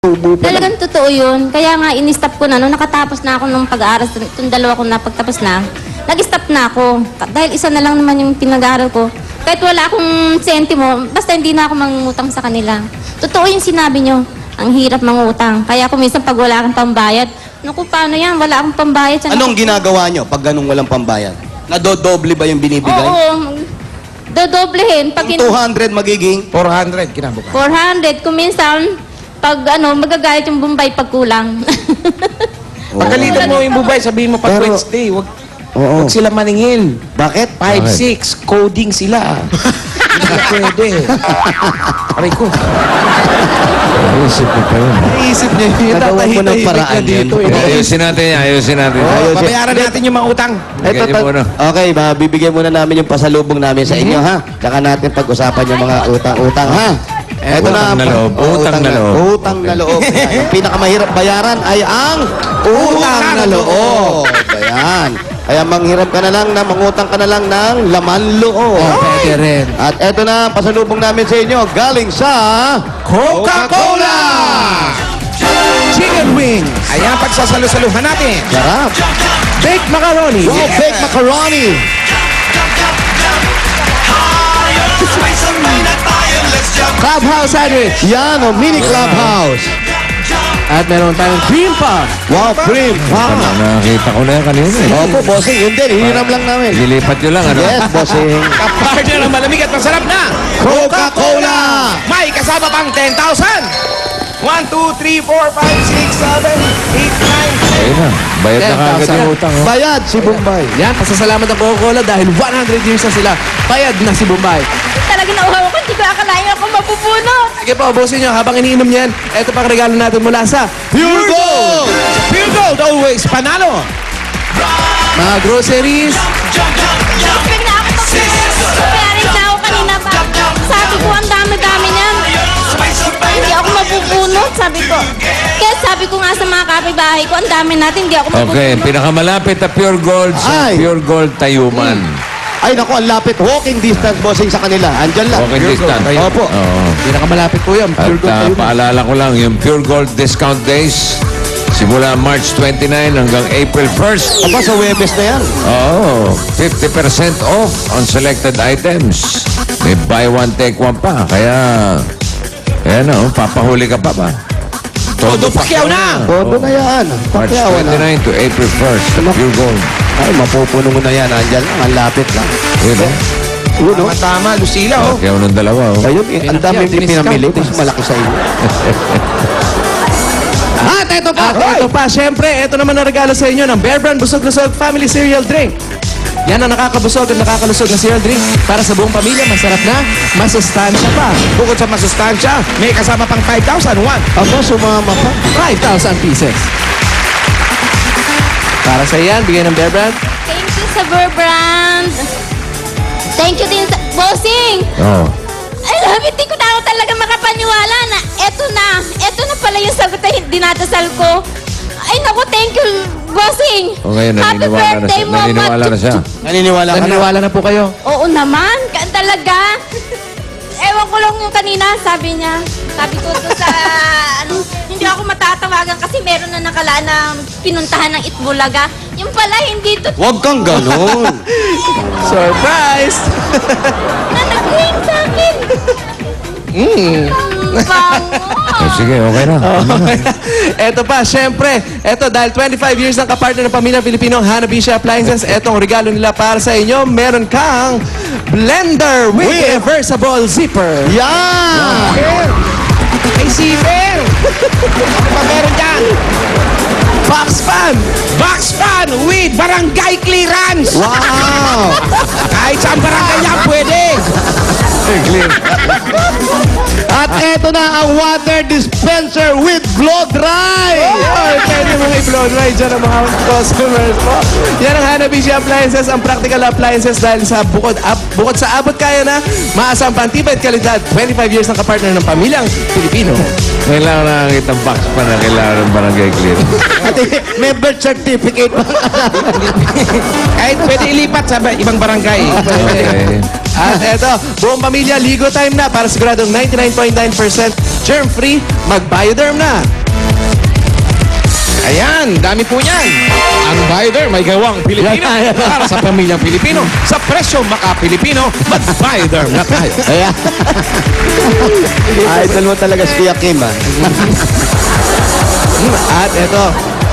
Talagang totoo yun. Kaya nga, in-stop ko na. Nung nakatapos na ako ng pag-aaral, itong dalawa ko napagtapos na, nag-stop na ako. Dahil isa na lang naman yung pinag-aaral ko. Kahit wala akong sentimo, basta hindi na ako mangungutang sa kanila. Totoo yung sinabi nyo. Ang hirap mangutang. Kaya kung minsan pag wala kang pambayad, naku, paano yan? Wala akong pambayad. Anong ginagawa nyo pag ganung walang pambayad? Nadodoble ba yung binibigay? Oo. Dodoblehin. Pag Kung 200 magiging? 400 kinabukasan. 400. Kung minsan, pag magagalit yung Bombay pag kulang. Pagalitan mo yung bubay, sabihin mo pag Pero- Wednesday, wag Oo. sila maningil. Bakit? 5-6, coding sila. Hindi na pwede. Aray ko. Naisip ko pa yun. Naisip niya yun. Nagawa mo ng Tatahitahimik paraan na dito. yun. Ayusin natin yan, ayusin natin. Ayos. Babayaran natin yung mga utang. Ito, Bigyan niyo muna. okay, bibigyan muna namin yung pasalubong namin sa inyo, ha? Tsaka natin pag-usapan yung mga utang-utang, ha? Ito Utang na loob, utang na loob. Utang na loob. Ang pinakamahirap bayaran ay ang utang na loob. Ayan. Kaya manghiram ka na lang, mangutang ka na lang ng laman loob. Pwede rin. At eto na, pasalubong namin sa inyo, galing sa Coca-Cola! Chicken wings. Ayan, pagsasalo-saluhan natin. Sarap. Baked macaroni. Wow, baked macaroni. Clubhouse sandwich. Yan, mini clubhouse. At meron tayong cream puff. Wow, cream. Wow. Nakakita ko na yan kanina eh. Opo, bossing. Yun din, hiniram lang namin. Dilipat nyo lang, ano? Yes, bossing. Kapartner ng malamig at masarap na Coca-Cola! May kasama pang 10,000. 1, 2, 3, 4, 5, 6, 7, 8, 9. Ayun na, bayad na kagad yung utang. Oh. Bayad si Bombay. Yan, pasasalamat ang Coca-Cola dahil 100 years na sila. Bayad na si Bombay. Talagang nauhaw ko, hindi ko akalain ako mabubunot. Sige po, ubusin nyo habang iniinom yan. Ito pang regalo natin mula sa Pure Gold! Pure Gold, always panalo. Mga groceries. Shopping na ako pag-paring na ako kanina pa. Sabi ko, ang dami-dami niyan. Hindi ako mabubunot, sabi ko. Kaya sabi ko nga sa mga kapitbahay ko, ang dami natin, hindi ako mabubunot. Okay, pinakamalapit na Pure Gold sa Ay. Pure Gold Tayuman. Ay, naku, ang lapit. Walking distance, bossing sa kanila. Andyan lang. Okay, distance. Opo. Oo. Pinakamalapit po yan. At Pure Gold tayo. paalala ko lang, yung Pure Gold Discount Days, simula March 29 hanggang April 1st. Aba, sa Webes na yan. Oo, 50% off on selected items. May buy one, take one pa. Kaya, ayan o, papahuli ka pa ba? Todo pakyaw na. Todo na yan. March Pakyawan na. 29 to April 1st. Pure Gold. Ay, mapupuno mo na yan. Andyan lang. Ang lapit lang. Yun o. Yun, no? Tama, Lucila, oh. Pakyaw ng dalawa o. Ayun, ang dami yung Diniscount. pinamili. Mas malaki sa inyo. At ito pa. Ito pa, syempre, ito naman ang regalo sa inyo ng Bear Brand Busog-Lusog Family Cereal Drink. Yan ang nakakabusog at nakakalusog na cereal drink para sa buong pamilya. Masarap na, masustansya pa. Bukod sa masustansya, may kasama pang 5,000. Aba, sumama pa. 5,000 pieces. Para sa iyan, bigyan ng Bear Brand. Thank you sa Burbrand. Thank you din sa Bossing. Oo. I love it. Di ko na ako talaga makapaniwala na eto na pala yung sagot na dinadasal ko. Ay naku, thank you, Bossing. O ngayon, Happy birthday mo, naniniwala na siya. Naniniwala ka na. Naniniwala na po kayo. Oo naman, talaga. Ewan ko lang yung kanina, sabi niya. Sabi ko doon sa, hindi ako matatawagan kasi meron na nakalaan na pinuntahan ng Itbulaga. Yung pala, hindi to Huwag kang ganon. Surprise! na nag-ring sa akin. Ang bango. Sige, okay na. Eto pa, syempre, eto dahil 25 years ng kapartner ng pamilya Pilipino ang Hanabishi Appliances, etong regalo nila para sa inyo, meron kang blender with reversible zipper. Yan! Ay, zipper! Ano pa meron dyan? Box fan! Box fan with barangay clearance! Wow! Kahit saan barangay yan, pwede! At eto na ang water dispenser with blow dry! Ay, pwede mo i-blow dry dyan ang mga customers mo. Yan ang Hanabishi Appliances, ang practical appliances dahil sa bukod sa abot kaya na, maasang pantibay at kalidad. 25 years ng kapartner ng pamilyang Pilipino. Kailangan nakakita box pa na kailangan ng barangay clear. At may birth certificate pa. Kahit pwede ilipat sa ibang barangay. Okay. At eto, buong pamilya, ligo time na para siguradong 99.9% germ-free, mag-Bioderm na. Ayan, dami po niyan. Ang Bioderm may gawang Pilipino para sa pamilyang Pilipino. Sa presyo maka-Pilipino, mag-Bioderm na tayo. Ayan. Idol mo talaga si Kuya Kim, ah. At eto,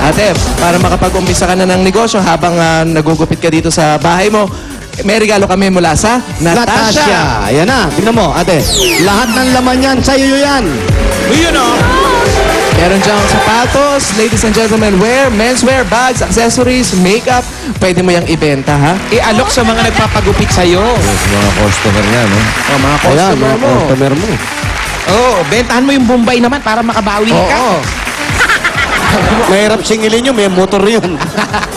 ate, para makapag-umpisa ka na ng negosyo habang nagugupit ka dito sa bahay mo, may regalo kami mula sa Natasha. Natasha. Ayan na. Tingnan mo, ate. Lahat ng laman yan, sa'yo yan. Yun o. Meron diyang sapatos, ladies and gentlemen, wear, menswear, bags, accessories, makeup. Pwede mo yung ibenta, ha? Ialok sa mga nagpapagupit sa'yo. Yes, mga customer niya, no? O, mga Ayan, customer mga mo. customer mo. Oo, bentahan mo yung Bombay naman para makabawi ka. Oo. Mahirap singilin nyo, may motor yun.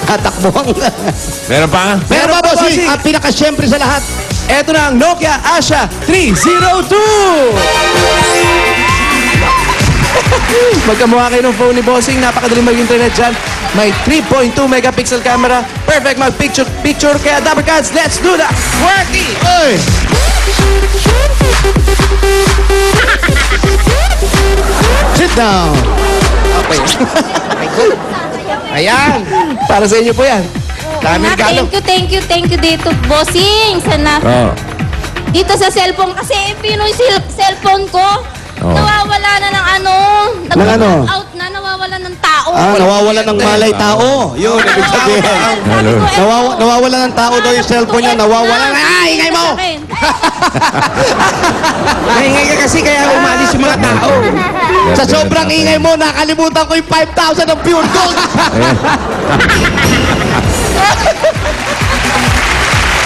Tatakbuhan. Meron pa? Pero Meron pa, bossing, bossing. at pinaka-siyempre sa lahat, Eto na ang Nokia Asha 302! Magkamukha kayo ng phone ni Bossing. Napakadaling mag-internet dyan. May 3.2 megapixel camera. Perfect mag-picture. Kaya Dapper Cats, let's do that! Worky! oy! Sit down. Okay. Ayan. Para sa inyo po yan. Daming regalo. Thank you dito, bossing. Oo. Dito sa cellphone, kasi Pinoy cellphone ko, Oo. nawawala na ng ano, Ng ano? out na, nawawala ng tao. Nawawala ng malay tao. Yun, ibig sabihin. Hello. Nawawala ng tao daw yung cellphone niya. Nawawala na. Ingay mo! Maingay ka kasi kaya umalis yung mga tao. Sa sobrang ingay mo, nakalimutan ko yung 5,000 ng pure gold.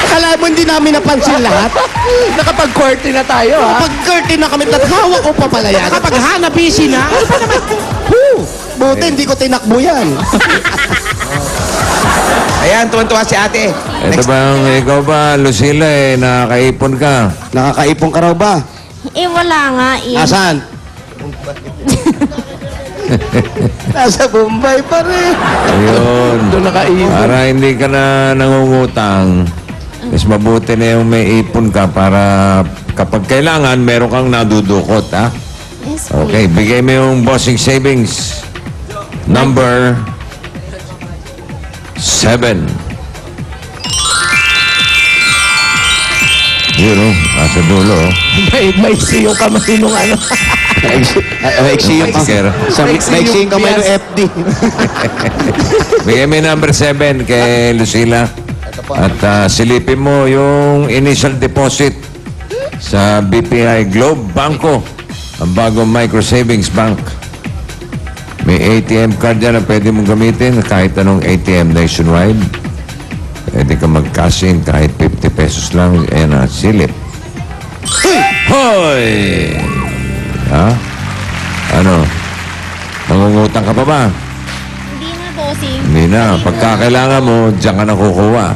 Akala mo hindi namin napansin lahat? Nakapag-QWERTY na tayo, ha? Pag curtain na kami, hawak ko pa pala yan. Kapag hanapisi na, Buti, hindi ko tinakbo yan. ayan, tuwan-tuwa si ate. Ito bang, ikaw ba, Lucila, nakakaipon ka? Nakakaipon ka raw ba? Eh, wala nga eh. Nasaan? Nasa Bombay pa rin. Ayun. Doon nakaipon. Para hindi ka na nangungutang, mas mabuti na yung may ipon ka para kapag kailangan, meron kang nadudukot, ha? Yes, Okay, bigay mo yung bossing savings. Number 7. Yun, oh. Nasa dulo, oh. May yung kamay nung ano. Maiksi yung Maiksi. Maiksi yung kamay ng FD. Bigay mo yung number 7 kay Lucila. At silipin mo yung initial deposit sa BPI Globe Banco, ang bagong micro savings bank. May ATM card dyan na pwede mong gamitin kahit anong ATM nationwide. Pwede ka mag-cash in kahit 50 pesos lang. Ayan na, silip. Hoy! Ha? Ano? Nangungutang ka pa ba? Hindi na, bossing. Hindi na. Pagka kailangan mo, diyan ka na kukuha.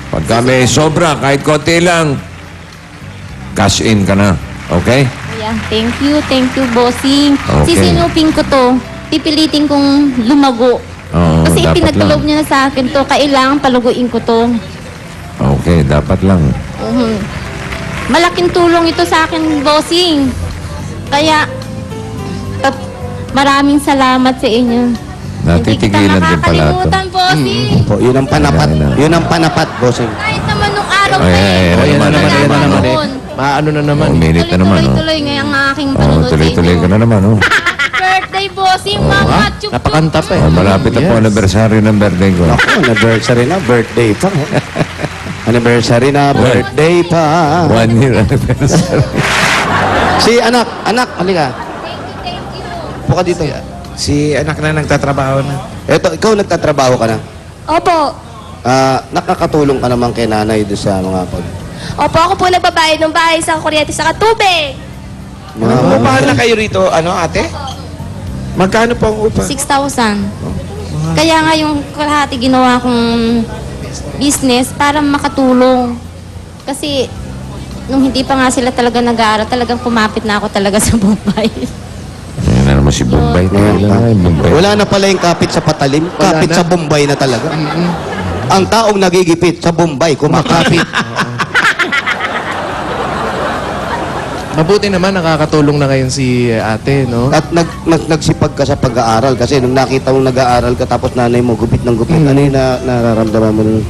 Pagka may sobra, kahit konti lang, cash in ka na. Okay? Ayan, thank you, bossing. Okay. Sisinupin ko to. Pipilitin kong lumago. Oo, Kasi dapat ipinaglob lang. niya na sa akin to. Kailangan paluguin ko to. Okay, dapat lang. Malaking tulong ito sa akin, bossing. Kaya, maraming salamat sa inyo. Natitigilan din pala ito. Hindi kita makakalimutan, bossing. Po, yun ang panapat. Ayan na. Yun ang panapat, bossing. Kahit naman nung araw Ay, na ay, yun. ay, Ayan na naman, ayan na naman. Noon. Maano na naman. Oh, minute na naman, oh. Tuloy-tuloy ngayong aking Oh, panonood sa tuloy-tuloy inyo. ka na naman, oh. Birthday, bossing, mga chup-chup. Napakanta pa eh. Oh, malapit na po Yes. anniversary ng birthday ko. Ako, anniversary na, birthday pa. Anniversary na, birthday pa. 1 year anniversary. Si anak, halika. Thank you. Puka dito. Si anak na nagtatrabaho na. Eto, ikaw nagtatrabaho ka na. Opo. Nakakatulong ka naman kay nanay doon sa mga pag... Opo, ako po nagbabayad ng bahay sa kuryente sa tubig. Mga, Upahan na kayo rito, ano ate? Magkano po ang upa? 6,000. Kaya nga yung kalahati ginawa kong business para makatulong. Kasi nung hindi pa nga sila talaga nag-aaral, talagang kumapit na ako talaga sa Bombay. Ayan na naman si Bombay. Bombay. wala na pala yung kapit sa patalim. Kapit sa Bombay na talaga. Ang taong nagigipit sa Bombay, kumakapit. Mabuti naman nakakatulong na ngayon si ate, no? At nagsipag ka sa pag-aaral kasi nung nakita mong nag-aaral ka tapos nanay mo gupit ng gupit, ano yung nararamdaman mo nun?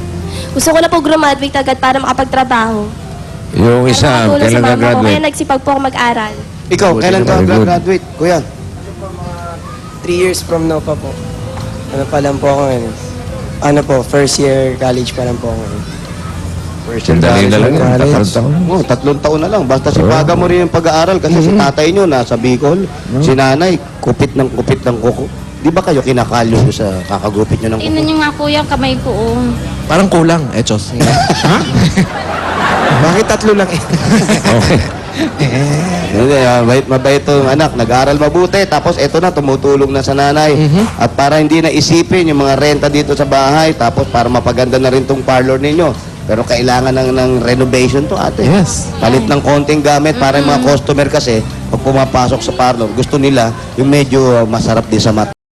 Gusto ko na po graduate agad para makapagtrabaho. Yung isa, Makatulong kailan sa mama ko, Kaya gagraduate? nagsipag po ako mag-aral. Ikaw, kailan ka Very good. graduate, kuya? 3 years from now pa po. Ano pa lang po ako ngayon. Ano po, first year college pa lang po ako ngayon. Sandali na lang yan. College. 3 taon. Oh, 3 taon na lang. Basta sipaga mo rin yung pag-aaral kasi si tatay nyo nasa Bicol, si nanay kupit ng kuko. Di ba kayo kinakalyo sa kakagupit nyo ng Tingnan kuko? nyo nga kuya, ang kamay ko. Oh. Parang kulang, Echos. Bakit 3 lang eh? Okay. Hindi, mabait yung anak. Nag-aaral mabuti. Tapos eto na, tumutulong na sa nanay. At para hindi na isipin yung mga renta dito sa bahay. Tapos para mapaganda na rin tong parlor ninyo. Pero kailangan ng renovation to, ate. Yes. Palit ng konting gamit para yung mga customer kasi pag pumapasok sa parlor, gusto nila yung medyo masarap din sa mata.